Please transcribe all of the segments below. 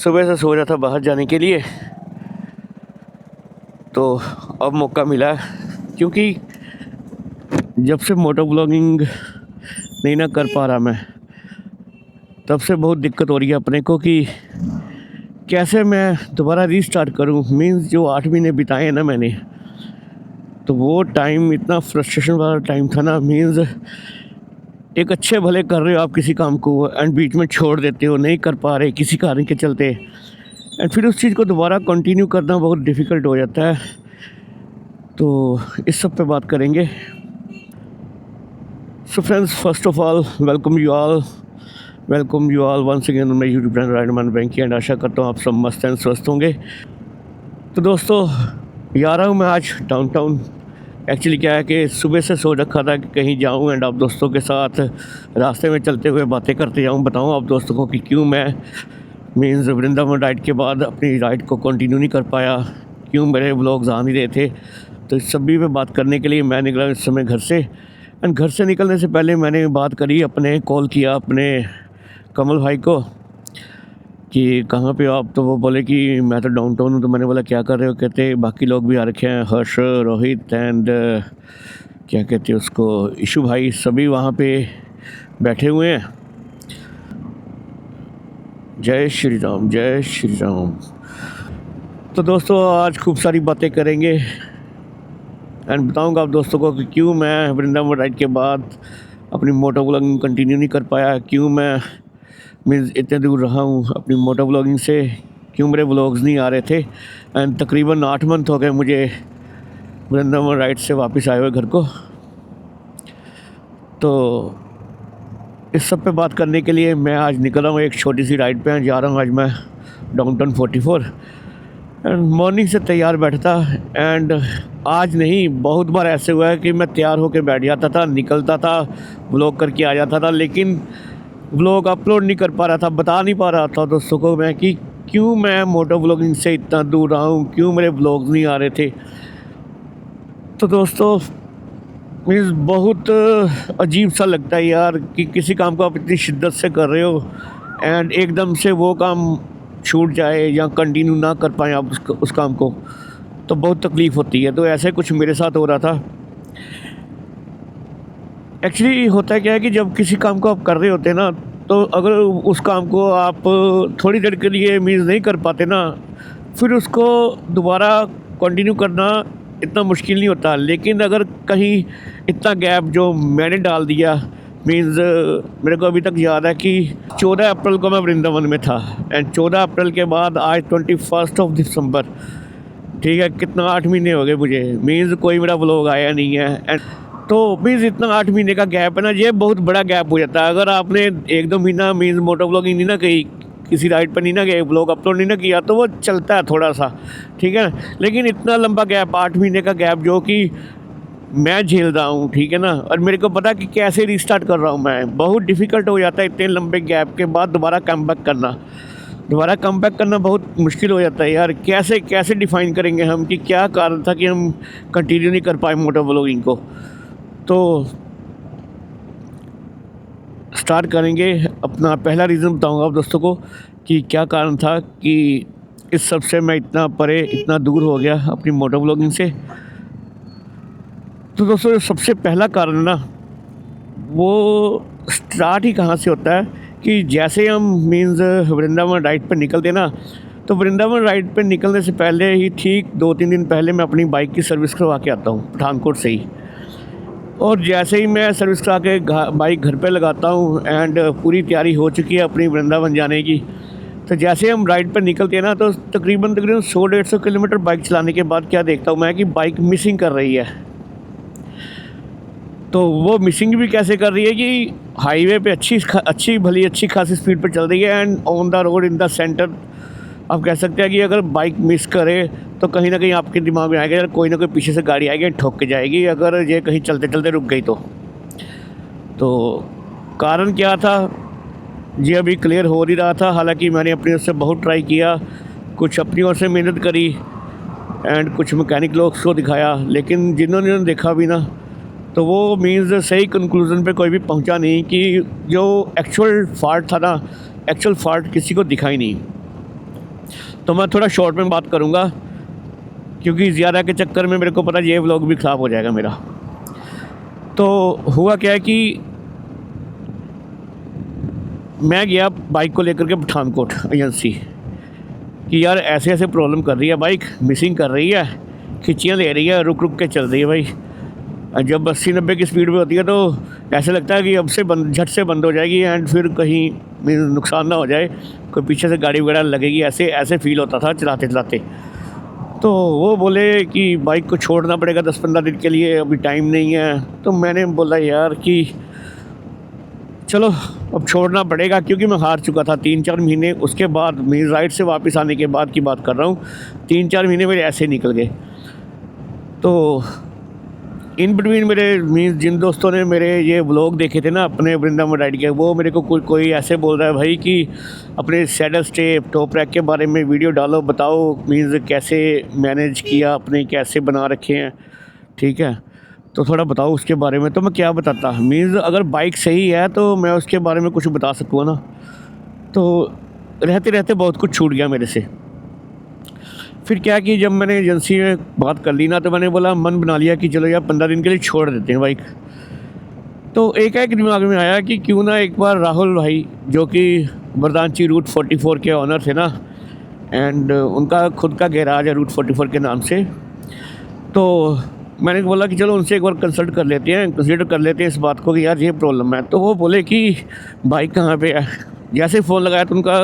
सुबह से सोच रहा था बाहर जाने के लिए, तो अब मौका मिला क्योंकि जब से मोटो ब्लॉगिंग नहीं ना कर पा रहा मैं, तब से बहुत दिक्कत हो रही है अपने को कि कैसे मैं दोबारा रीस्टार्ट करूं। मींस जो 8 महीने बिताए हैं ना मैंने, तो वो टाइम इतना फ्रस्ट्रेशन वाला टाइम था ना। मींस एक अच्छे भले कर रहे हो आप किसी काम को एंड बीच में छोड़ देते हो, नहीं कर पा रहे किसी कारण के चलते, एंड फिर उस चीज़ को दोबारा कंटिन्यू करना बहुत डिफ़िकल्ट हो जाता है। तो इस सब पे बात करेंगे। So friends, first of all welcome you all once again my YouTube channel Rideman Venky, and आशा करता हूँ आप सब मस्त एंड स्वस्थ होंगे। तो दोस्तों, जा रहा हूँ मैं आज डाउनटाउन। एक्चुअली क्या है कि सुबह से सोच रखा था कि कहीं जाऊँ एंड आप दोस्तों के साथ रास्ते में चलते हुए बातें करते जाऊँ, बताऊँ आप दोस्तों को कि क्यों मैं मीन्स वृंदावन राइड के बाद अपनी राइड को कंटिन्यू नहीं कर पाया, क्यों मेरे व्लॉग्स आ नहीं रहे थे। तो इस सभी पे बात करने के लिए मैं निकला इस समय घर से। एंड घर से निकलने से पहले मैंने बात करी, कॉल किया अपने कमल भाई को कि कहाँ पे हो आप। तो वो बोले कि मैं तो डाउनटाउन हूँ। तो मैंने बोला क्या कर रहे हो? कहते बाकी लोग भी आ रखे हैं, हर्ष, रोहित एंड क्या कहते हैं उसको, इशू भाई, सभी वहाँ पे बैठे हुए हैं। जय श्री राम, जय श्री राम। तो दोस्तों, आज खूब सारी बातें करेंगे एंड बताऊंगा आप दोस्तों को कि क्यों मैं वृंदावन राइड के बाद अपनी मोटो ब्लॉगिंग कंटिन्यू नहीं कर पाया, क्यों मैं मीन्स इतने दूर रहा हूँ अपनी मोटो ब्लॉगिंग से, क्यों मेरे व्लॉग्स नहीं आ रहे थे। एंड तकरीबन 8 मंथ हो गए मुझे वृंदावन राइड से वापस आए हुए घर को। तो इस सब पे बात करने के लिए मैं आज निकला हूँ एक छोटी सी राइड पे। जा रहा हूँ आज मैं डाउनटाउन 44 एंड मॉर्निंग से तैयार बैठता। एंड आज नहीं, बहुत बार ऐसे हुआ है कि मैं तैयार होकर बैठ जाता था, निकलता था, व्लॉग करके आ जाता था, लेकिन व्लॉग अपलोड नहीं कर पा रहा था, बता नहीं पा रहा था दोस्तों को मैं कि क्यों मैं मोटो व्लॉगिंग से इतना दूर रहा हूँ, क्यों मेरे व्लॉग्स नहीं आ रहे थे। तो दोस्तों, मीन्स बहुत अजीब सा लगता है यार कि किसी काम को आप इतनी शिद्दत से कर रहे हो एंड एकदम से वो काम छूट जाए या कंटिन्यू ना कर पाएँ आप उस काम को, तो बहुत तकलीफ़ होती है। तो ऐसे कुछ मेरे साथ हो रहा था। एक्चुअली होता है क्या है कि जब किसी काम को आप कर रहे होते हैं ना, तो अगर उस काम को आप थोड़ी देर के लिए मीन्स नहीं कर पाते ना, फिर उसको दोबारा कंटिन्यू करना इतना मुश्किल नहीं होता। लेकिन अगर कहीं इतना गैप जो मैंने डाल दिया, मीन्स मेरे को अभी तक याद है कि 14 अप्रैल को मैं वृंदावन में था एंड 14 अप्रैल के बाद आज 21 दिसंबर, ठीक है, कितना 8 महीने हो गए मुझे, मीन्स कोई मेरा व्लॉग आया नहीं है। एंड तो मीन्स इतना 8 महीने का गैप है ना, ये बहुत बड़ा गैप हो जाता है। अगर आपने 1-2 महीना मीन्स मोटो ब्लॉगिंग नहीं ना की, किसी राइड पर नहीं ना गए, ब्लॉग अपलोड नहीं ना किया, तो वो चलता है थोड़ा सा, ठीक है। लेकिन इतना लंबा गैप, 8 महीने का गैप जो कि मैं झेल रहा हूँ, ठीक है ना, और मेरे को पता कि कैसे रीस्टार्ट कर रहा हूँ मैं, बहुत डिफ़िकल्ट हो जाता है इतने लंबे गैप के बाद दोबारा कम बैक करना बहुत मुश्किल हो जाता है यार। कैसे डिफ़ाइन करेंगे हम कि क्या कारण था कि हम कंटिन्यू नहीं कर पाए मोटो ब्लॉगिंग को। तो स्टार्ट करेंगे। अपना पहला रीज़न बताऊंगा आप दोस्तों को कि क्या कारण था कि इस सब से मैं इतना परे, इतना दूर हो गया अपनी मोटो ब्लॉगिंग से। तो दोस्तों, सबसे पहला कारण ना, वो स्टार्ट ही कहाँ से होता है कि जैसे हम मीन्स वृंदावन राइड पर निकलते ना, तो वृंदावन राइड पर निकलने से पहले ही ठीक 2-3 दिन पहले मैं अपनी बाइक की सर्विस करवा के आता हूँ पठानकोट से ही। और जैसे ही मैं सर्विस करा के बाइक घर पे लगाता हूँ एंड पूरी तैयारी हो चुकी है अपनी वृंदावन जाने की, तो जैसे हम राइड पर निकलते हैं ना, तो तकरीबन 100-150 किलोमीटर बाइक चलाने के बाद क्या देखता हूँ मैं कि बाइक मिसिंग कर रही है। तो वो मिसिंग भी कैसे कर रही है कि हाईवे पे अच्छी खासी स्पीड पर चल रही है and on the road in the centre. आप कह सकते हैं कि अगर बाइक मिस करे तो कहीं ना कहीं आपके दिमाग में आएगा यार कोई ना कोई पीछे से गाड़ी आएगी, ठोक के जाएगी अगर ये कहीं चलते चलते रुक गई तो कारण क्या था ये अभी क्लियर हो नहीं रहा था। हालांकि मैंने अपनी ओर से बहुत ट्राई किया, कुछ अपनी ओर से मेहनत करी एंड कुछ मैकेनिक लोग को दिखाया, लेकिन जिन्होंने देखा भी ना, तो वो मीन्स सही कंक्लूज़न पे कोई भी पहुंचा नहीं कि जो एक्चुअल फॉल्ट था ना, एक्चुअल फॉल्ट किसी को दिखा ही नहीं। तो मैं थोड़ा शॉर्ट में बात करूँगा, क्योंकि ज़्यादा के चक्कर में मेरे को पता है ये व्लॉग भी ख़राब हो जाएगा मेरा। तो हुआ क्या है कि मैं गया बाइक को लेकर के पठानकोट एजेंसी कि यार ऐसे ऐसे प्रॉब्लम कर रही है, बाइक मिसिंग कर रही है, खिंचियाँ ले रही है, रुक रुक के चल रही है भाई। जब 80-90 की स्पीड पे होती है तो ऐसा लगता है कि अब से झट से बंद हो जाएगी एंड फिर कहीं नुकसान ना हो जाए, कोई पीछे से गाड़ी वगैरह लगेगी, ऐसे ऐसे फील होता था चलाते चलाते। तो वो बोले कि बाइक को छोड़ना पड़ेगा 10-15 दिन के लिए, अभी टाइम नहीं है। तो मैंने बोला यार कि चलो अब छोड़ना पड़ेगा, क्योंकि मैं हार चुका था 3-4 महीने। उसके बाद मेरी राइड से वापस आने के बाद की बात कर रहा हूँ, 3-4 महीने मेरे ऐसे निकल गए। तो इन बिटवीन मेरे मीन्स जिन दोस्तों ने मेरे ये व्लॉग देखे थे ना अपने वृंदावन राइड के, वो मेरे को कोई ऐसे बोल रहा है भाई कि अपने सैडल स्टेप टॉप रैक के बारे में वीडियो डालो, बताओ मीन्स कैसे मैनेज किया अपने, कैसे बना रखे हैं, ठीक है, तो थोड़ा बताओ उसके बारे में। तो मैं क्या बताता, मीन्स अगर बाइक सही है तो मैं उसके बारे में कुछ बता सकूँ ना। तो रहते रहते बहुत कुछ छूट गया मेरे से। फिर क्या कि जब मैंने एजेंसी में बात कर ली ना, तो मैंने बोला, मन बना लिया कि चलो यार 15 दिन के लिए छोड़ देते हैं बाइक। तो एक दिमाग में आया कि क्यों ना एक बार राहुल भाई, जो कि वरदांची रूट 44 के ऑनर थे ना, एंड उनका खुद का गैराज है रूट 44 के नाम से, तो मैंने बोला कि चलो उनसे एक बार कंसल्ट कर लेते हैं, कंसिडर कर लेते हैं इस बात को कि यार ये प्रॉब्लम है। तो वो बोले कि बाइक कहाँ पे है। जैसे फ़ोन लगाया तो उनका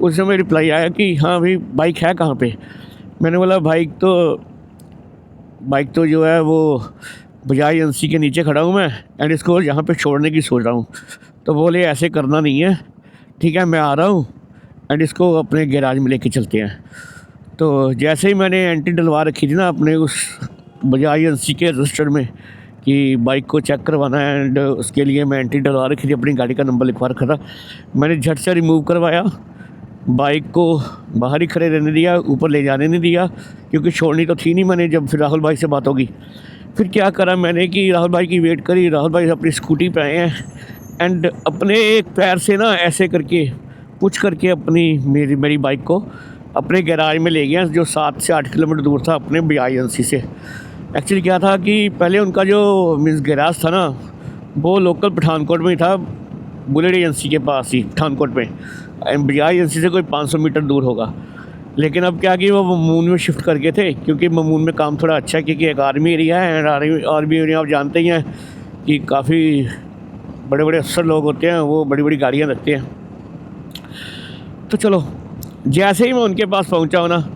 उस समय रिप्लाई आया कि हाँ भाई बाइक है कहाँ पे। मैंने बोला बाइक तो जो है वो बजाज एजेंसी के नीचे खड़ा हूँ मैं, एंड इसको यहाँ पे छोड़ने की सोच रहा हूँ। तो बोले ऐसे करना नहीं है, ठीक है मैं आ रहा हूँ एंड इसको अपने गैराज में लेके चलते हैं। तो जैसे ही मैंने एंट्री डलवा रखी थी ना अपने उस बजाज एजेंसी के रजिस्टर में कि बाइक को चेक करवाना है, एंड उसके लिए मैं एंट्री डलवा रखी थी, अपनी गाड़ी का नंबर लिखवा रखा था, मैंने झट से रिमूव करवाया, बाइक को बाहर ही खड़े रहने दिया, ऊपर ले जाने नहीं दिया, क्योंकि छोड़नी तो थी नहीं मैंने। जब फिर राहुल भाई से बात होगी, फिर क्या करा मैंने कि राहुल भाई की वेट करी। राहुल भाई अपनी स्कूटी पे आए हैं एंड अपने एक पैर से ना ऐसे करके पुश करके मेरी बाइक को अपने गैराज में ले गया, जो 7 से 8 किलोमीटर दूर था अपने बजाज एजेंसी से। एक्चुअली क्या था कि पहले उनका जो मीन्स गैराज था ना, वो लोकल पठानकोट में ही था, बुलेट एजेंसी के पास ही पठानकोट में, बजाज एजेंसी से कोई 500 मीटर दूर होगा। लेकिन अब क्या कि वो ममून में शिफ्ट कर गए थे, क्योंकि ममून में काम थोड़ा अच्छा है, क्योंकि एक आर्मी एरिया है, एंड आर्मी एरिया आप जानते ही हैं कि काफ़ी बड़े बड़े अफसर लोग होते हैं, वो बड़ी बड़ी गाड़ियाँ रखते हैं। तो चलो जैसे ही मैं उनके पास पहुंचा हूँ ना,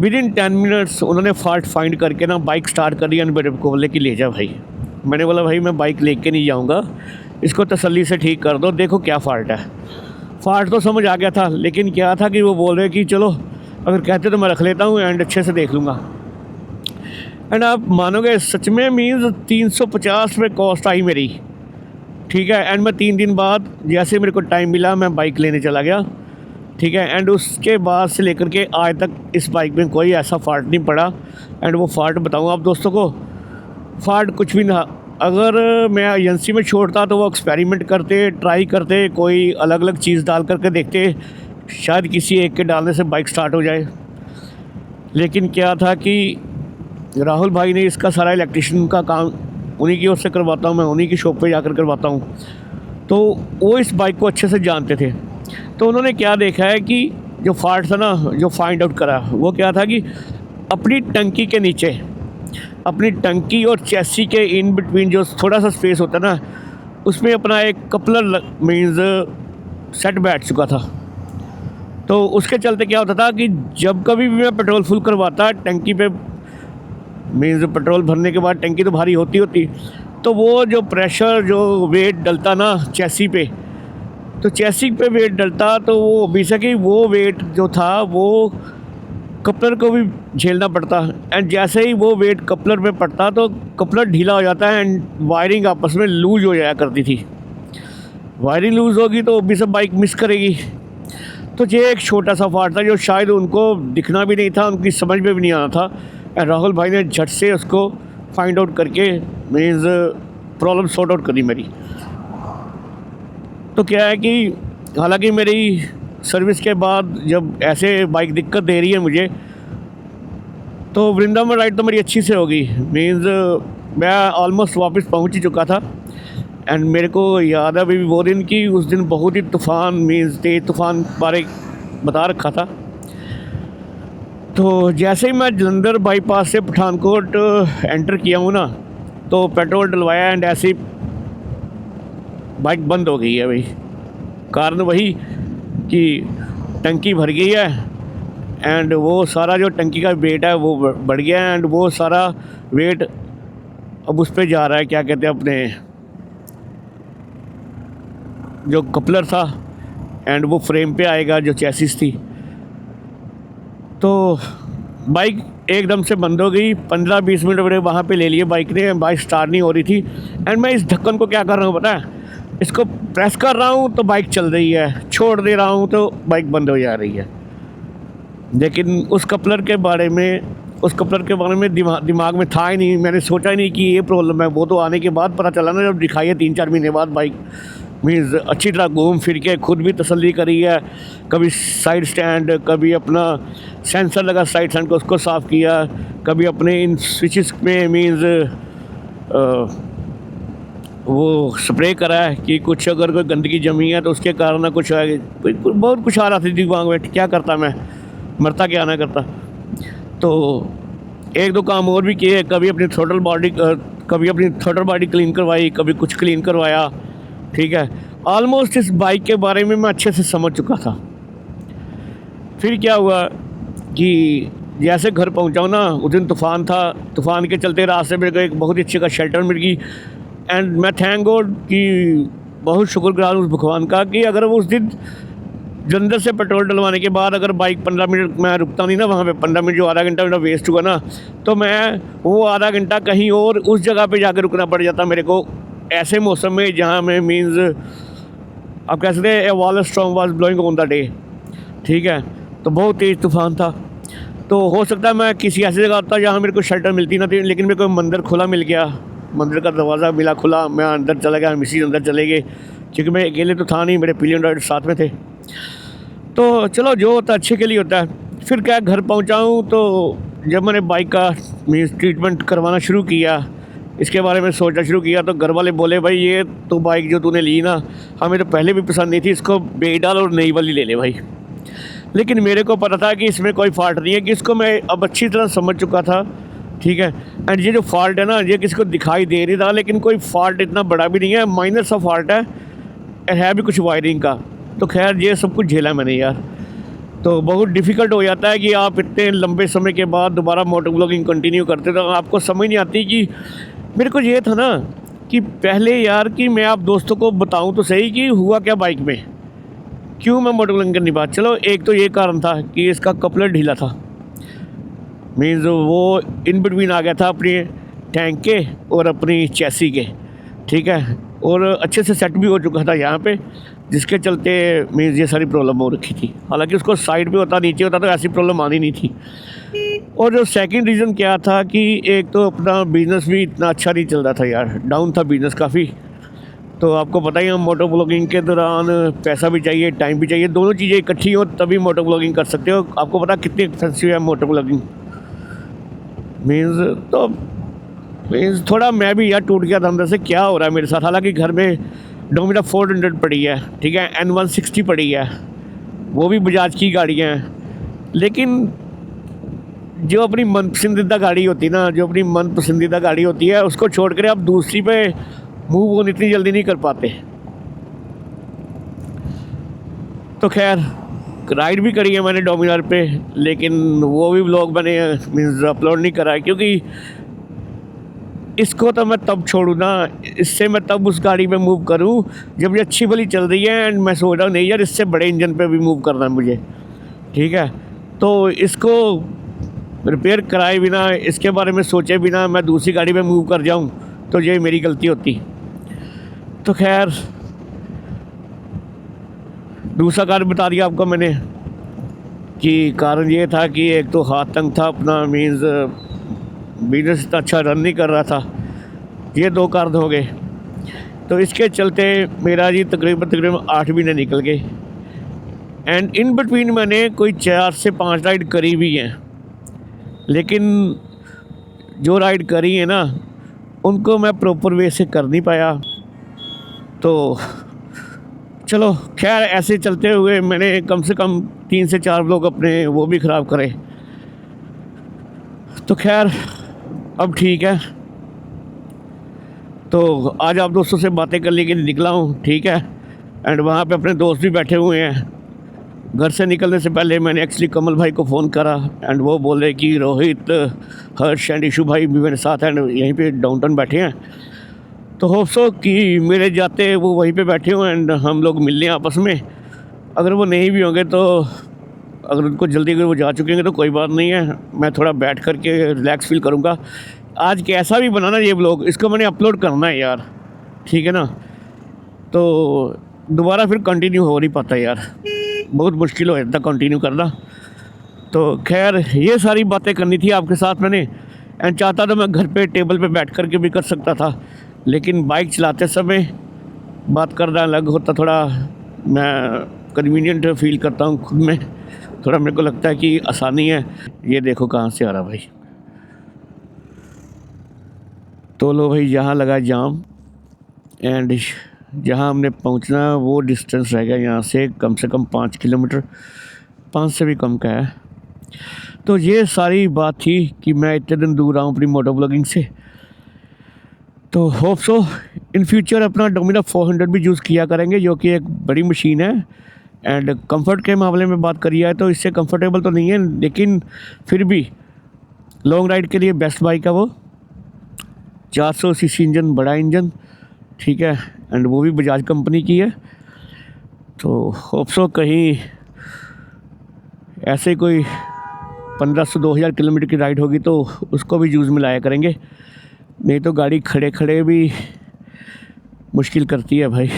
विदिन 10 मिनट्स उन्होंने फॉल्ट फाइंड करके ना बाइक स्टार्ट कर दिया, मेरे को बोले कि ले जा भाई। मैंने बोला भाई मैं बाइक लेके नहीं जाऊँगा, इसको तसल्ली से ठीक कर दो, देखो क्या फ़ॉल्ट है। फ़ॉल्ट तो समझ आ गया था, लेकिन क्या था कि वो बोल रहे कि चलो अगर कहते तो मैं रख लेता हूँ एंड अच्छे से देख लूँगा। एंड आप मानोगे सच में मीन्स 350 रुपये कॉस्ट आई मेरी, ठीक है। एंड मैं 3 दिन बाद जैसे मेरे को टाइम मिला मैं बाइक लेने चला गया, ठीक है। एंड उसके बाद से लेकर के आज तक इस बाइक में कोई ऐसा फॉल्ट नहीं पड़ा। एंड वो फॉल्ट बताऊँ आप दोस्तों को, फॉल्ट कुछ भी ना, अगर मैं एजेंसी में छोड़ता तो वो एक्सपेरिमेंट करते, ट्राई करते, कोई अलग अलग चीज़ डाल करके देखते, शायद किसी एक के डालने से बाइक स्टार्ट हो जाए। लेकिन क्या था कि राहुल भाई ने इसका सारा इलेक्ट्रिशियन का काम उन्हीं की ओर से करवाता हूँ मैं, उन्हीं की शॉप पे जाकर करवाता हूँ, तो वो इस बाइक को अच्छे से जानते थे। तो उन्होंने क्या देखा है कि जो फॉल्ट था ना, जो फाइंड आउट करा, वो क्या था कि अपनी टंकी के नीचे, अपनी टंकी और चैसी के इन बिटवीन जो थोड़ा सा स्पेस होता है ना, उसमें अपना एक कपलर मीन्स सेट बैठ चुका था। तो उसके चलते क्या होता था कि जब कभी भी मैं पेट्रोल फुल करवाता टंकी पे, मीन्स पेट्रोल भरने के बाद टंकी तो भारी होती, तो वो जो प्रेशर, जो वेट डलता ना चैसी पे, तो चैसी पे वेट डलता, तो वो बेसिकली वो वेट जो था वो कपलर को भी झेलना पड़ता। एंड जैसे ही वो वेट कपलर में पड़ता तो कपलर ढीला हो जाता है एंड वायरिंग आपस में लूज हो जाया करती थी। वायरिंग लूज होगी तो भी सब बाइक मिस करेगी। तो ये एक छोटा सा फॉल्ट था जो शायद उनको दिखना भी नहीं था, उनकी समझ में भी नहीं आना था। एंड राहुल भाई ने झट से उसको फाइंड आउट करके मीन्स प्रॉब्लम सॉर्ट आउट करी मेरी। तो क्या है कि हालांकि मेरी सर्विस के बाद जब ऐसे बाइक दिक्कत दे रही है मुझे, तो वृंदावन राइड तो मेरी अच्छी से होगी। मीन्स मैं ऑलमोस्ट वापस पहुंच ही चुका था। एंड मेरे को याद है अभी वो दिन कि उस दिन बहुत ही तूफ़ान, मीन्स तेज़ तूफ़ान बारे बता रखा था। तो जैसे ही मैं जलंधर बाईपास से पठानकोट एंटर किया हूँ ना, तो पेट्रोल डलवाया एंड ऐसे ही बाइक बंद हो गई है भाई। कारण वही कि टंकी भर गई है एंड वो सारा जो टंकी का वेट है वो बढ़ गया है एंड वो सारा वेट अब उस पर जा रहा है, क्या कहते हैं, अपने जो कपलर था एंड वो फ्रेम पे आएगा जो चैसिस थी। तो बाइक एकदम से बंद हो गई। 15-20 मिनट मेरे वहाँ पे ले लिए बाइक ने, बाइक स्टार्ट नहीं हो रही थी। एंड मैं इस ढक्कन को क्या कर रहा हूँ पता है, इसको प्रेस कर रहा हूँ तो बाइक चल रही है, छोड़ दे रहा हूँ तो बाइक बंद हो जा रही है। लेकिन उस कपलर के बारे में दिमाग में था ही नहीं, मैंने सोचा ही नहीं कि ये प्रॉब्लम है। वो तो आने के बाद पता चला ना, जब दिखाई है 3-4 महीने बाद बाइक। मीन्स अच्छी तरह घूम फिर के खुद भी तसल्ली करी है, कभी साइड स्टैंड, कभी अपना सेंसर लगा साइड स्टैंड को उसको साफ़ किया, कभी अपने इन स्विचेस में मीन्स वो स्प्रे करा है कि कुछ अगर कोई गंदगी जमी है तो उसके कारण ना कुछ बहुत कुछ आ रहा था दिमाग में, क्या करता मैं, मरता क्या ना करता। तो 1-2 काम और भी किए, कभी अपनी थ्रोटल बॉडी क्लीन करवाई, कभी कुछ क्लीन करवाया। ठीक है, ऑलमोस्ट इस बाइक के बारे में मैं अच्छे से समझ चुका था। फिर क्या हुआ कि जैसे घर पहुंचा ना, उस दिन तूफ़ान था, तूफ़ान के चलते रास्ते में एक बहुत ही अच्छे का शेल्टर मिल गई। एंड मैं थैंक गॉड कि बहुत शुक्रगुजार उस भगवान का कि अगर वो उस दिन जलंधर से पेट्रोल डलवाने के बाद अगर बाइक 15 मिनट मैं रुकता नहीं ना वहाँ पे, 15 मिनट जो आधा घंटा मेरा वेस्ट हुआ ना, तो मैं वो आधा घंटा कहीं और उस जगह पे जाकर रुकना पड़ जाता मेरे को, ऐसे मौसम में जहाँ में मीन्स आप कह सकते हैं a wall storm was blowing on the day. ठीक है, तो बहुत तेज़ तूफ़ान था। तो हो सकता है मैं किसी ऐसी जगह होता जहाँ मेरे को शेल्टर मिलती ना थी, लेकिन मेरे को मंदिर खुला मिल गया, मंदिर का दरवाज़ा मिला खुला, मैं अंदर चला गया, हम इसी अंदर चले गए, क्योंकि मैं अकेले तो था नहीं, मेरे पिलियन राइडर साथ में थे। तो चलो जो होता है अच्छे के लिए होता है। फिर क्या, घर पहुंचा हूँ तो जब मैंने बाइक का मीन्स ट्रीटमेंट करवाना शुरू किया, इसके बारे में सोचना शुरू किया, तो घर वाले बोले भाई ये तो बाइक जो तूने ली ना, हमें तो पहले भी पसंद नहीं थी, इसको बेच डाल और नई वाली ले ले भाई। लेकिन मेरे को पता था कि इसमें कोई फॉल्ट नहीं है, कि इसको मैं अब अच्छी तरह समझ चुका था। ठीक है, एंड ये जो फॉल्ट है ना, ये किसी को दिखाई दे नहीं था, लेकिन कोई फॉल्ट इतना बड़ा भी नहीं है, माइनर सा फॉल्ट है भी कुछ वायरिंग का। तो खैर ये सब कुछ झेला मैंने यार। तो बहुत डिफ़िकल्ट हो जाता है कि आप इतने लंबे समय के बाद दोबारा मोटो ब्लॉगिंग कंटिन्यू करते, तो आपको समझ नहीं आती कि मेरे को ये था ना कि पहले यार कि मैं आप दोस्तों को बताऊं तो सही कि हुआ क्या बाइक में, क्यों मैं मोटो ब्लॉगिंग करनी बात। चलो एक तो ये कारण था कि इसका कपलर ढीला था, मीन्स वो इन बिटवीन आ गया था अपनी टैंक के और अपनी चैसी के। ठीक है, और अच्छे से सेट भी हो चुका था यहाँ पे, जिसके चलते मीन्स ये सारी प्रॉब्लम हो रखी थी। हालांकि उसको साइड पे होता, नीचे होता तो ऐसी प्रॉब्लम आनी नहीं थी। और जो सेकंड रीज़न क्या था कि एक तो अपना बिज़नेस भी इतना अच्छा नहीं चल रहा था यार, डाउन था बिज़नेस काफ़ी। तो आपको पता ही है मोटो ब्लॉगिंग के दौरान पैसा भी चाहिए, टाइम भी चाहिए, दोनों चीज़ें इकट्ठी हो तभी मोटो ब्लॉगिंग कर सकते हो। आपको पता कितनी एक्सपेंसिव है मोटो ब्लॉगिंग मीन्स थोड़ा मैं भी यार टूट गया था अंदर से, क्या हो रहा है मेरे साथ। हालांकि घर में डोमिना 400 पड़ी है, ठीक है, N160 पड़ी है, वो भी बजाज की गाड़ियाँ हैं, लेकिन जो अपनी मन पसंदीदा गाड़ी होती है ना, जो अपनी मन पसंदीदा गाड़ी होती है, उसको छोड़ कर आप दूसरी पे मूव ऑन इतनी जल्दी नहीं कर पाते। तो खैर राइड भी करी है मैंने डोमिनार पे, लेकिन वो भी व्लॉग मैंने मीन्स अपलोड नहीं करा है, क्योंकि इसको तो मैं तब छोड़ूँ ना, इससे मैं तब उस गाड़ी में मूव करूँ जब ये अच्छी भली चल रही है। एंड मैं सोच रहा हूँ नहीं यार, इससे बड़े इंजन पे भी मूव करना है मुझे। ठीक है, तो इसको रिपेयर कराए बिना, इसके बारे में सोचे बिना मैं दूसरी गाड़ी में मूव कर जाऊँ तो ये मेरी गलती होती। तो खैर दूसरा कारण बता दिया आपको मैंने कि कारण ये था कि एक तो हाथ तंग था अपना, मीन्स बिजनेस इतना अच्छा रन नहीं कर रहा था, ये 2 कारण हो गए। तो इसके चलते मेरा जी तकरीबन 8 महीने निकल गए। एंड इन बिटवीन मैंने कोई 4 से 5 राइड करी भी हैं, लेकिन जो राइड करी है ना उनको मैं प्रॉपर वे से कर नहीं पाया। तो चलो खैर, ऐसे चलते हुए मैंने कम से कम 3 से 4 लोग अपने वो भी ख़राब करे। तो खैर अब ठीक है। तो आज आप दोस्तों से बातें करने के लिए निकला हूँ, ठीक है। एंड वहाँ पे अपने दोस्त भी बैठे हुए हैं। घर से निकलने से पहले मैंने एक्चुअली कमल भाई को फ़ोन करा एंड वो बोले कि रोहित, हर्ष एंड इशू भाई भी मेरे साथ हैं, यहीं पे डाउनटाउन बैठे हैं। तो होप सो कि मेरे जाते वो वहीं पे बैठे हुए एंड हम लोग मिल लें आपस में। अगर वो नहीं भी होंगे तो अगर उनको जल्दी अगर वो जा चुके हैं तो कोई बात नहीं है, मैं थोड़ा बैठ कर के रिलैक्स फील करूँगा। आज कैसा भी बनाना ये व्लॉग, इसको मैंने अपलोड करना है यार, ठीक है ना। तो दोबारा फिर कंटिन्यू हो नहीं पाता यार, बहुत मुश्किल हो जाता कंटिन्यू करना। तो खैर ये सारी बातें करनी थी आपके साथ मैंने। एंड चाहता तो मैं घर पे टेबल पे बैठ कर के भी कर सकता था, लेकिन बाइक चलाते समय बात करना अलग होता, थोड़ा मैं कन्वीनियंट फील करता हूँ खुद में, थोड़ा मेरे को लगता है कि आसानी है। ये देखो कहाँ से आ रहा भाई। तो लो भाई, यहाँ लगा जाम एंड जहाँ हमने पहुँचना वो डिस्टेंस रह गया यहाँ से कम 5 किलोमीटर, 5 से भी कम का है। तो ये सारी बात थी कि मैं इतने दिन दूर रहा हूँ अपनी मोटो ब्लॉगिंग से। तो होप सो इन फ्यूचर अपना डोमिना 400 भी यूज़ किया करेंगे, जो कि एक बड़ी मशीन है। एंड कंफर्ट के मामले में बात करी है तो इससे कंफर्टेबल तो नहीं है, लेकिन फिर भी लॉन्ग राइड के लिए बेस्ट बाइक है वो। 400 सीसी इंजन, बड़ा इंजन, ठीक है। एंड वो भी बजाज कंपनी की है। तो होप सो कहीं ऐसे कोई 1500-2000 किलोमीटर की राइड होगी तो उसको भी यूज़ में लाया करेंगे, नहीं तो गाड़ी खड़े खड़े भी मुश्किल करती है भाई।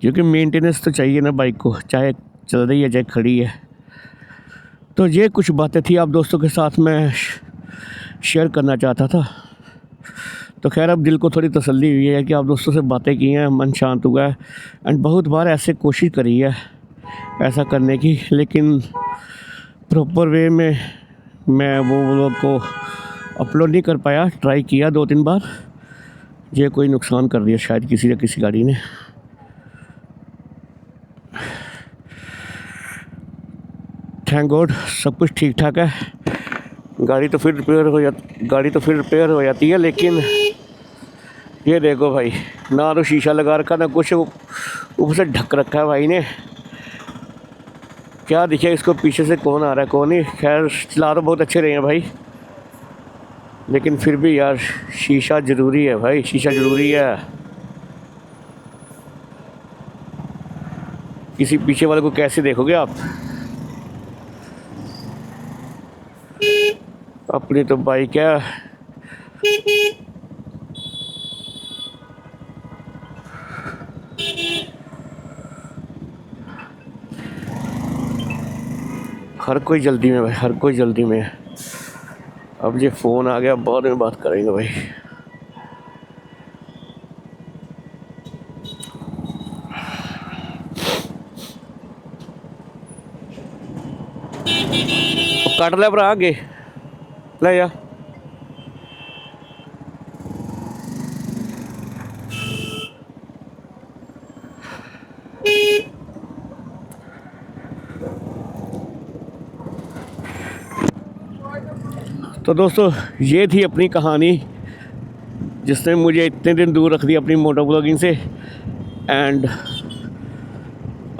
क्योंकि मेंटेनेंस तो चाहिए ना बाइक को, चाहे चल रही है चाहे खड़ी है। तो ये कुछ बातें थी आप दोस्तों के साथ मैं शेयर करना चाहता था। तो खैर अब दिल को थोड़ी तसल्ली हुई है कि आप दोस्तों से बातें की हैं, मन शांत हुआ है। एंड बहुत बार ऐसे कोशिश करी है ऐसा करने की, लेकिन प्रॉपर वे में मैं वो व्लॉग को अपलोड नहीं कर पाया। ट्राई किया 2-3 बार, ये कोई नुकसान कर दिया शायद किसी न किसी गाड़ी ने। थैंक गॉड सब कुछ ठीक ठाक है। गाड़ी तो फिर रिपेयर हो जाती है, लेकिन ये देखो भाई, ना तो शीशा लगा रखा ना कुछ, ऊपर से ढक रखा है भाई ने। क्या दिखे इसको पीछे से कौन आ रहा है कौन नहीं। खैर चला तो बहुत अच्छे रहे हैं भाई, लेकिन फिर भी यार शीशा ज़रूरी है भाई, शीशा ज़रूरी है। किसी पीछे वाले को कैसे देखोगे आप। अपनी तो बाइक है। हर कोई जल्दी में भाई, हर कोई जल्दी में है। अब ये फ़ोन आ गया, बाद में बात करेंगे भाई। काट ले भरा आगे ले जा। तो दोस्तों ये थी अपनी कहानी जिसने मुझे इतने दिन दूर रख दिया अपनी मोटो ब्लॉगिंग से। एंड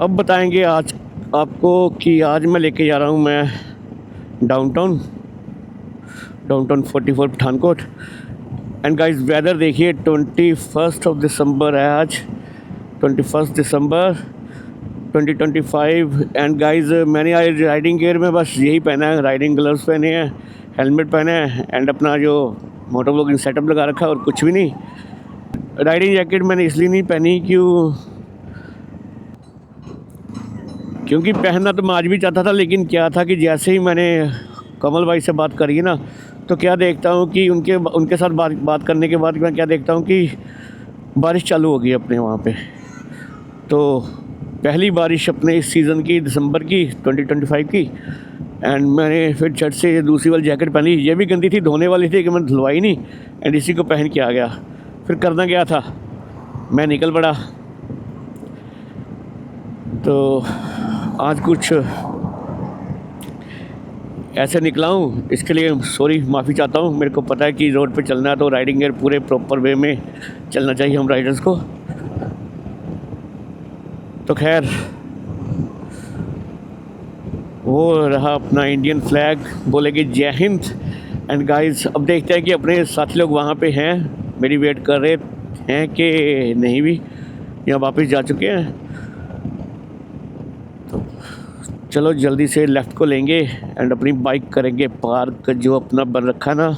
अब बताएंगे आज आपको कि आज मैं लेके जा रहा हूँ मैं downtown 44 Pathankot. And guys weather देखिए, 21 दिसंबर है आज, 21 दिसंबर 2025। एंड गाइस मैंने आज राइडिंग गियर में बस यही पहना है, राइडिंग ग्लव्स पहने हैं, हेलमेट पहना है एंड अपना जो मोटो ब्लॉगिंग सेटअप लगा रखा है और कुछ भी नहीं। राइडिंग जैकेट मैंने इसलिए नहीं पहनी क्योंकि पहनना तो मैं आज भी चाहता था, लेकिन क्या था कि जैसे ही मैंने कमल भाई से बात करी ना तो क्या देखता हूँ कि उनके साथ बात करने के बाद मैं क्या देखता हूँ कि बारिश चालू हो गई अपने वहाँ पे। तो पहली बारिश अपने इस सीज़न की दिसंबर की 2025 की। एंड मैंने फिर झट से ये दूसरी वाली जैकेट पहनी, ये भी गंदी थी, धोने वाली थी कि मैंने धुलवाई नहीं, एंड इसी को पहन के आ गया। फिर करना क्या था, मैं निकल पड़ा। तो आज कुछ ऐसे निकला हूँ, इसके लिए सॉरी, माफ़ी चाहता हूँ। मेरे को पता है कि रोड पे चलना है तो राइडिंग गियर पूरे प्रॉपर वे में चलना चाहिए हम राइडर्स को। तो खैर, वो रहा अपना इंडियन फ्लैग, बोलेगी जय हिंद। एंड गाइस, अब देखते हैं कि अपने साथी लोग वहाँ पे हैं, मेरी वेट कर रहे हैं कि नहीं भी, या वापस जा चुके हैं। तो चलो जल्दी से लेफ़्ट को लेंगे एंड अपनी बाइक करेंगे पार्क, जो अपना बन रखा ना,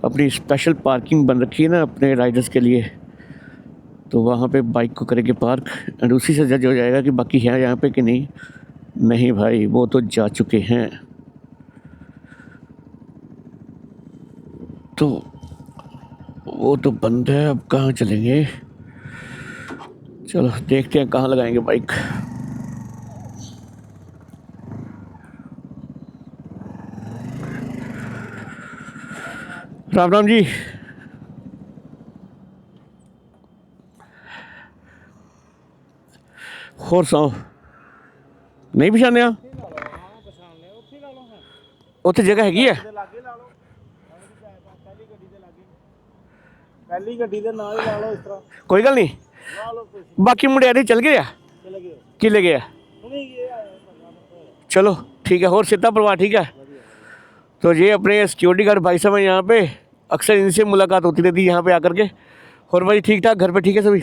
अपनी स्पेशल पार्किंग बन रखी है ना अपने राइडर्स के लिए। तो वहाँ पे बाइक को करेंगे पार्क एंड उसी से जज हो जाएगा कि बाकी हैं यहाँ पे कि नहीं। नहीं भाई, वो तो जा चुके हैं। तो वो तो बंद है, अब कहाँ चलेंगे। चलो देखते हैं कहाँ लगाएंगे बाइक। राम राम जी। होर सुनाओ, नहीं पछाणिया? उत्थे जगह हैगी है? पहली गड्डी दे नाल ही ला लो इस तरह। कोई गल नहीं, ला लो कुछ बाकी मुंडे चल गए चले गए कि ले गया? नहीं ये आया 15 चलो ठीक है। और सीता परिवार ठीक है? तो ये अपने सिक्योरिटी गार्ड भाई साहब हैं यहाँ पे, अक्सर इनसे मुलाकात होती रहती है यहाँ पे आकर के। और भाई ठीक ठाक, घर पे ठीक है सभी?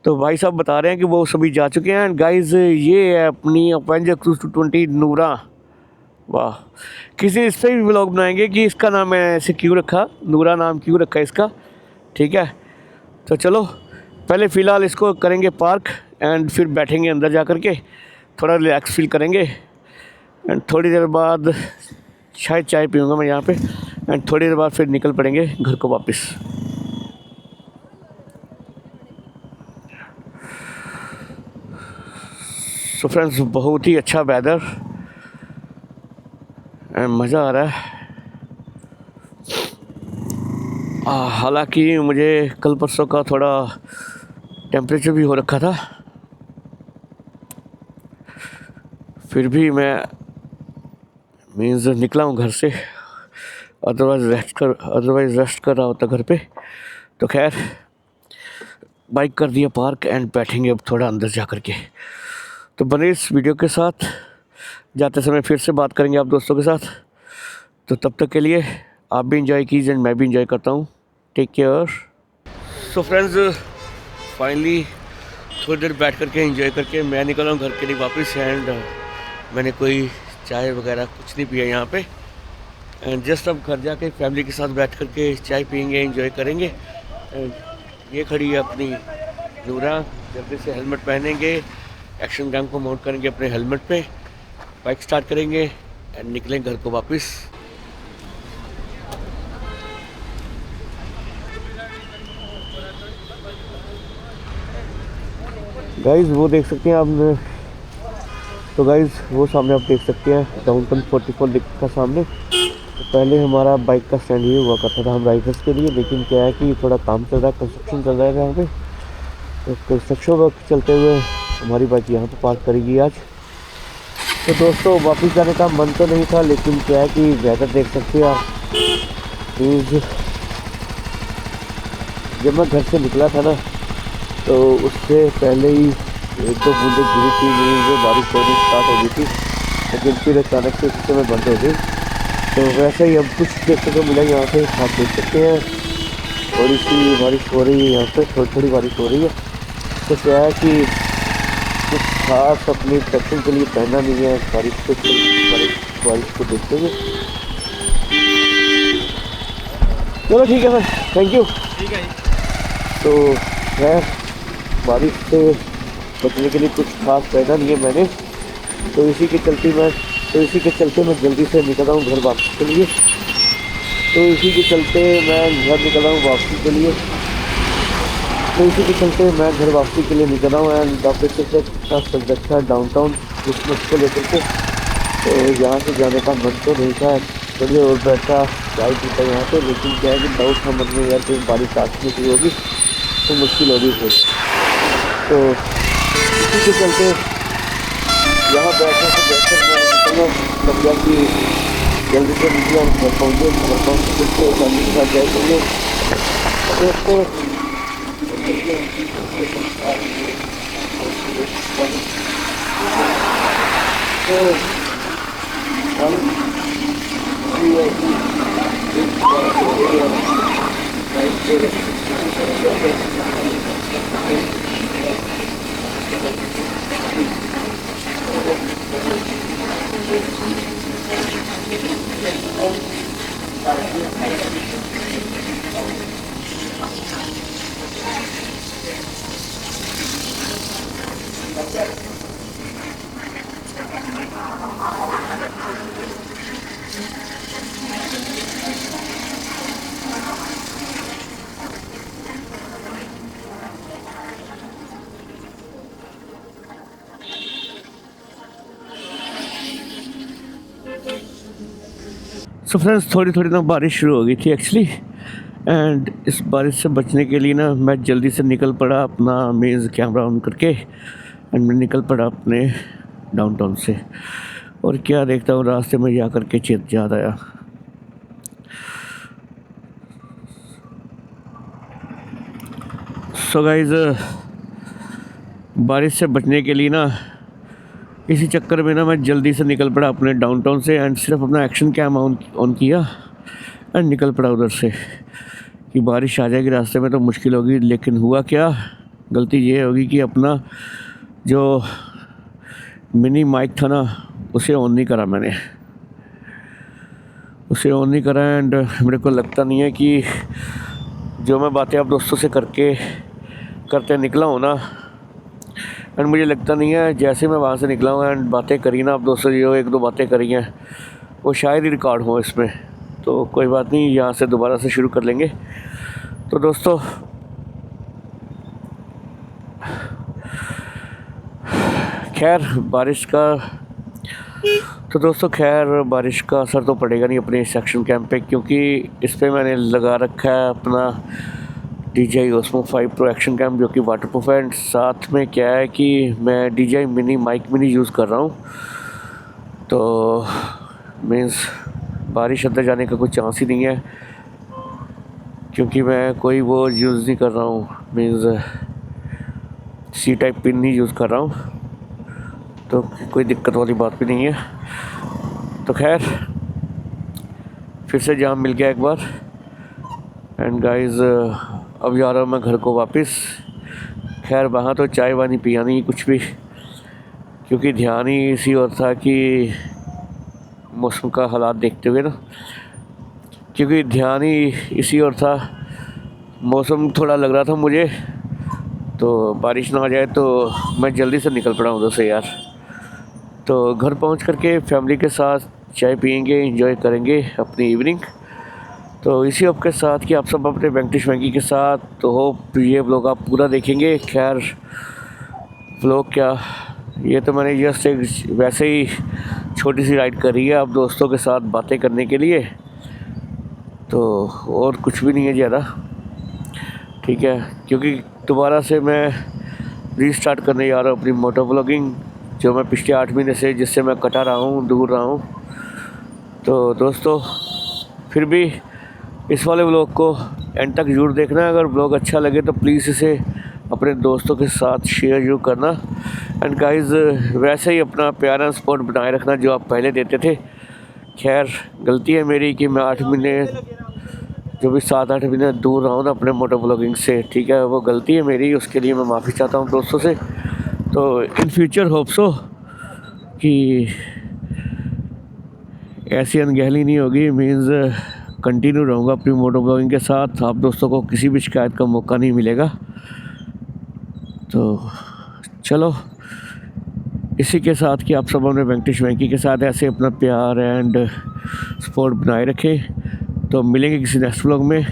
तो भाई साहब बता रहे हैं कि वो सभी जा चुके हैं। गाइस, ये है अपनी अवेंजर क्रूज 220 नूरा। वाह, किसी इस पर भी व्लॉग बनाएंगे कि इसका नाम है ऐसे क्यों रखा, नूरा नाम क्यों रखा है इसका। ठीक है, तो चलो पहले फ़िलहाल इसको करेंगे पार्क एंड फिर बैठेंगे अंदर जा कर के, थोड़ा रिलैक्स फील करेंगे। एंड थोड़ी देर बाद शायद चाय पीऊँगा मैं यहाँ पे, एंड थोड़ी देर बाद फिर निकल पड़ेंगे घर को वापस। सो फ्रेंड्स, बहुत ही अच्छा वेदर एंड मज़ा आ रहा है। हालांकि मुझे कल परसों का थोड़ा टेम्परेचर भी हो रखा था, फिर भी मैं मीन्स निकला हूँ घर से, अदरवाइज़ रेस्ट कर रहा होता घर पे। तो खैर, बाइक कर दिया पार्क एंड बैठेंगे अब थोड़ा अंदर जा कर के। तो बने इस वीडियो के साथ, जाते समय फिर से बात करेंगे आप दोस्तों के साथ। तो तब तक के लिए आप भी इंजॉय कीजिए एंड मैं भी इंजॉय करता हूँ। Take care. So friends, finally थोड़ी देर बैठ करके एंजॉय करके मैं निकला हूँ घर के लिए वापस। एंड मैंने कोई चाय वगैरह कुछ नहीं पिया यहाँ पे, एंड जस्ट अब घर जाके फैमिली के साथ बैठ करके चाय पियेंगे, एंजॉय करेंगे। एंड ये खड़ी है अपनी नूरा, जल्दी से हेलमेट पहनेंगे, एक्शन कैम को माउंट करेंगे अपने हेलमेट पे, बाइक स्टार्ट करेंगे एंड निकलेंगे घर को वापस। गाइस, वो देख सकते हैं आपने, तो गाइस वो सामने आप देख सकते हैं डाउनटाउन 44 का सामने। तो पहले हमारा बाइक का स्टैंड ये हुआ करता था हम राइडर्स के लिए, लेकिन क्या है कि थोड़ा काम चल रहा है, कंस्ट्रक्शन चल रहा है यहाँ पे। तो कंस्ट्रक्शन वर्क चलते हुए हमारी बाइक यहाँ पे पार्क करेगी आज। तो दोस्तों, वापस जाने का मन तो नहीं था, लेकिन क्या है कि वेदर देख सकते हैं आप। जब मैं घर से निकला था ना, तो उससे पहले ही एक दो बूंदें गिरी थी, नींद बारिश होनी स्टार्ट हो गई थी, लेकिन फिर अचानक से उस समय बंद हो गई। तो वैसे ही अब कुछ देखने को मिला यहाँ पे, आप देख सकते हैं थोड़ी सी बारिश हो रही है यहाँ पे, थोड़ी बारिश हो रही है। तो क्या है कि कुछ खास अपनी प्रोटेक्शन के लिए पहनना नहीं है बारिश को देखते हुए। चलो ठीक है सर, थैंक यू। ठीक है। तो खैर, बारिश से बचने के लिए कुछ खास पहना नहीं है मैंने, तो इसी के चलते मैं जल्दी से निकल रहा हूँ घर वापस के लिए। तो इसी के चलते मैं घर निकल रहा हूँ वापसी के लिए। घर वापसी के लिए निकल रहा हूँ एंड वापस से सब्जेक्ट है डाउनटाउन क्रिसमस को लेकर के। तो यहाँ से जाने का मन तो नहीं था, थोड़ी और बैठा चाय पीता यहाँ पे, लेकिन क्या है कि डाउट था मन में यार कहीं बारिश आने शुरू होगी तो मुश्किल होगी फिर। तो इसी के चलते यहाँ बैठने से बेहतर मैं निकलना समझा कि जल्दी से निकले हम घर पहुँचे। घर पहुँच के फैमिली के साथ जाएंगे तो सो फ्रेंड्स थोड़ी थोड़ी ना बारिश शुरू हो गई थी एक्चुअली, एंड इस बारिश से बचने के लिए ना मैं जल्दी से निकल पड़ा अपना मेज़ कैमरा ऑन करके, एंड मैं निकल पड़ा अपने डाउनटाउन से। और क्या देखता हूँ रास्ते में जा कर के चेत याद आया। सो गाइस बारिश से बचने के लिए ना इसी चक्कर में ना मैं जल्दी से निकल पड़ा अपने डाउनटाउन से, एंड सिर्फ अपना एक्शन कैम ऑन किया एंड निकल पड़ा उधर से कि बारिश आ जाएगी रास्ते में तो मुश्किल होगी। लेकिन हुआ क्या, गलती ये होगी कि अपना जो मिनी माइक था ना उसे ऑन नहीं करा मैंने, उसे ऑन नहीं करा। एंड मेरे को लगता नहीं है कि जो मैं बातें आप दोस्तों से करते निकला हूँ ना, एंड मुझे लगता नहीं है जैसे मैं वहाँ से निकला हूँ एंड बातें करी ना आप दोस्तों, जो एक दो बातें करी हैं वो शायद ही रिकॉर्ड हो इसमें। तो कोई बात नहीं, यहाँ से दोबारा से शुरू कर लेंगे। तो दोस्तों खैर बारिश का असर तो पड़ेगा नहीं अपने इस एक्शन कैम पे, क्योंकि इस पर मैंने लगा रखा है अपना DJI Osmo 5 Pro action cam जो कि वाटरप्रूफ है। एंड साथ में क्या है कि मैं DJI माइक मिनी यूज़ कर रहा हूँ। तो मीन्स बारिश अंदर जाने का कोई चांस ही नहीं है, क्योंकि मैं कोई वो यूज़ नहीं कर रहा हूँ, मीन्स C टाइप पिन नहीं यूज़ कर रहा हूँ, तो कोई दिक्कत वाली बात भी नहीं है। तो खैर फिर से जाम मिल गया एक बार। एंड गाइस अब जा रहा हूँ मैं घर को वापस। खैर वहाँ तो चाय वानी पिया नहीं कुछ भी, क्योंकि ध्यान ही इसी और था कि मौसम का हालात देखते हुए ना, क्योंकि ध्यान ही इसी और था, मौसम थोड़ा लग रहा था मुझे तो बारिश ना आ जाए, तो मैं जल्दी से निकल पड़ा उधर से यार। तो घर पहुंच करके फैमिली के साथ चाय पियेंगे, एंजॉय करेंगे अपनी इवनिंग। तो इसी होप के साथ कि आप सब अपने वेंकटेश वेंकी के साथ, तो होप ये व्लॉग आप पूरा देखेंगे। खैर व्लॉग क्या, ये तो मैंने जस्ट एक वैसे ही छोटी सी राइड करी है आप दोस्तों के साथ बातें करने के लिए, तो और कुछ भी नहीं है ज़्यादा, ठीक है। क्योंकि दोबारा से मैं रीस्टार्ट करने जा रहा हूँ अपनी मोटो व्लॉगिंग, जो मैं पिछले 8 महीने से जिससे मैं कटा रहा हूँ, दूर रहा हूँ। तो दोस्तों फिर भी इस वाले व्लॉग को एंड तक ज़रूर देखना। अगर व्लॉग अच्छा लगे तो प्लीज़ इसे अपने दोस्तों के साथ शेयर ज़रूर करना। एंड गाइस वैसे ही अपना प्यारा सपोर्ट बनाए रखना जो आप पहले देते थे। खैर गलती है मेरी कि मैं 8 महीने जो भी 7-8 महीने दूर रहा हूँ ना अपने मोटो व्लॉगिंग से, ठीक है, वो गलती है मेरी, उसके लिए मैं माफ़ी चाहता हूँ दोस्तों से। तो इन फ्यूचर होप सो कि ऐसी अनगहली नहीं होगी, मीन्स कंटिन्यू रहूँगा अपनी मोटो व्लॉगिंग के साथ, आप दोस्तों को किसी भी शिकायत का मौका नहीं मिलेगा। तो चलो इसी के साथ कि आप सब अपने वेंकटेश वेंकी के साथ ऐसे अपना प्यार एंड सपोर्ट बनाए रखें। तो मिलेंगे किसी नेक्स्ट व्लॉग में,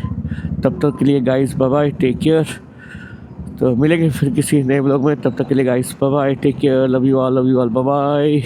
तब तक के लिए guys bye bye, take care. तो मिलेंगे फिर किसी नए व्लॉग में, तब तक के लिए guys bye bye, take care, love you all bye bye.